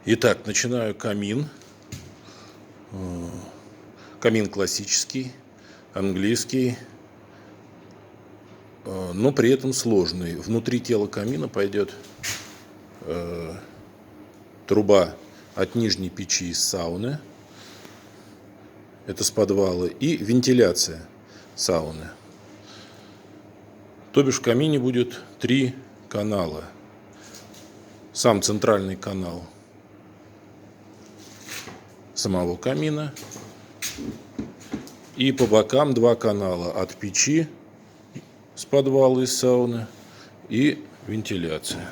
Итак, начинаю камин. Камин классический, английский, но при этом сложный. Внутри тела камина пойдет труба от нижней печи из сауны, это с подвала, и вентиляция сауны. То бишь в камине будет 3 канала. Сам центральный канал самого камина и по бокам 2 канала от печи с подвала из сауны и вентиляция.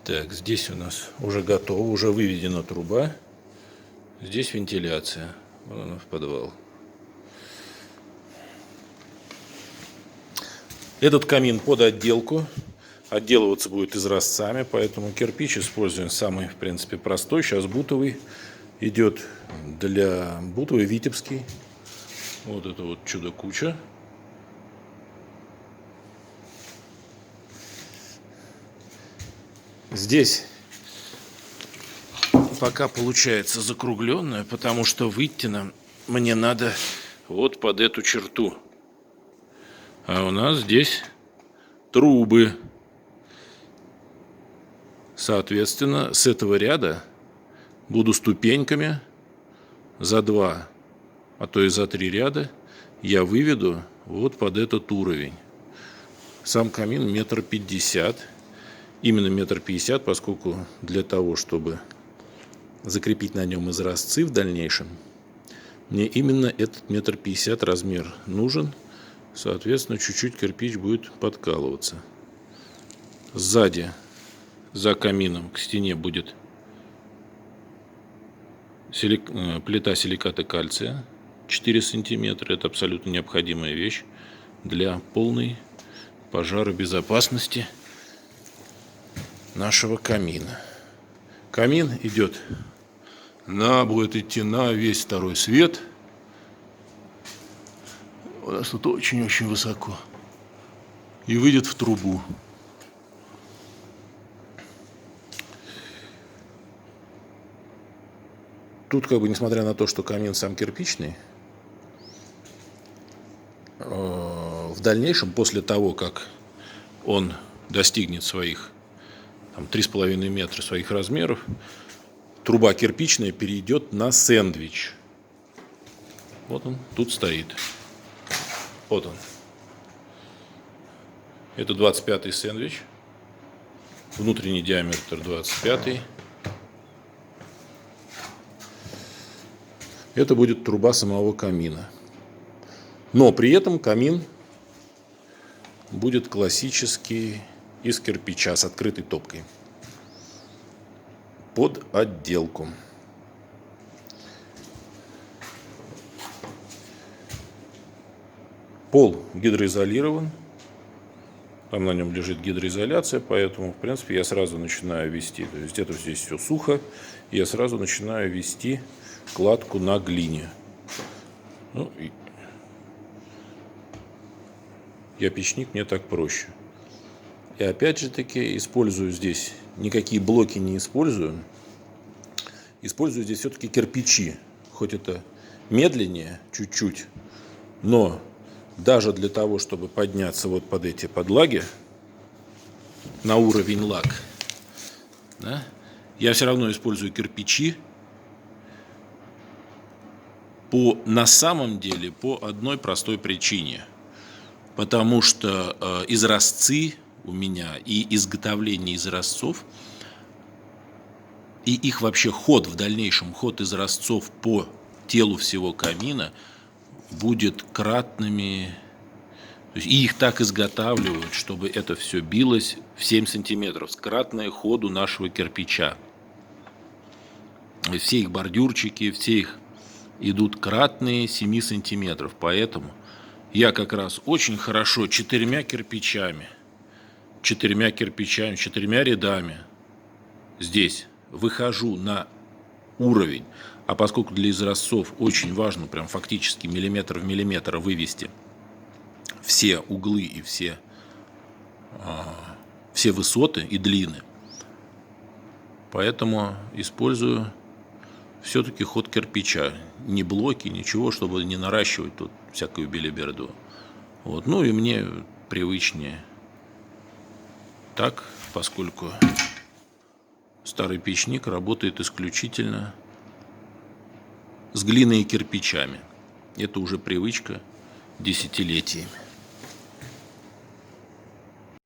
Так, здесь у нас уже готово, уже выведена труба. Здесь вентиляция. Вот она в подвал. Этот камин под отделку. Отделываться будет изразцами, поэтому кирпич используем самый, в принципе, простой. Сейчас бутовый идет, для бутовый витебский. Вот это вот чудо-куча. Здесь пока получается закругленная, потому что выйти мне надо вот под эту черту. А у нас здесь трубы. Соответственно, с этого ряда буду ступеньками за 2, а то и за 3 ряда я выведу вот под этот уровень. Сам камин 1,50 м. Именно 1,50 м, поскольку для того, чтобы закрепить на нем изразцы в дальнейшем, мне именно этот 1,50 м размер нужен. Соответственно, чуть-чуть кирпич будет подкалываться. Сзади, за камином, к стене будет плита силиката кальция 4 сантиметра. Это абсолютно необходимая вещь для полной пожаробезопасности нашего камина. Камин будет идти на весь второй свет. У нас тут очень-очень высоко. И выйдет в трубу. Тут, несмотря на то, что камин сам кирпичный, в дальнейшем, после того, как он достигнет своих 3,5 метра своих размеров, труба кирпичная перейдет на сэндвич. Вот он тут стоит. Вот он. Это 25-й сэндвич. Внутренний диаметр 25-й. Это будет труба самого камина. Но при этом камин будет классический, из кирпича с открытой топкой. Под отделку. Пол гидроизолирован. Там на нем лежит гидроизоляция, поэтому, в принципе, я сразу начинаю вести. То есть это здесь все сухо. Я сразу начинаю вести кладку на глине. Я печник, мне так проще. И опять же таки использую здесь, никакие блоки не использую. Использую здесь все-таки кирпичи. Хоть это медленнее чуть-чуть, но даже для того, чтобы подняться вот под эти подлаги на уровень лак, да, я все равно использую кирпичи. На самом деле по одной простой причине. Потому что изразцы у меня и изготовление изразцов, и их вообще ход в дальнейшем, ход изразцов по телу всего камина будет кратными. То есть, и их так изготавливают, чтобы это все билось в 7 сантиметров, кратное ходу нашего кирпича. Все их бордюрчики, все их идут кратные 7 сантиметров. Поэтому я как раз очень хорошо 4 кирпичами, 4 рядами здесь выхожу на уровень. А поскольку для изразцов очень важно прям фактически миллиметр в миллиметр вывести все углы и все все высоты и длины. Поэтому использую все-таки ход кирпича. Не блоки, ничего, чтобы не наращивать тут всякую белиберду. Вот. Ну и мне привычнее так, поскольку старый печник работает исключительно с глиной и кирпичами. Это уже привычка десятилетиями.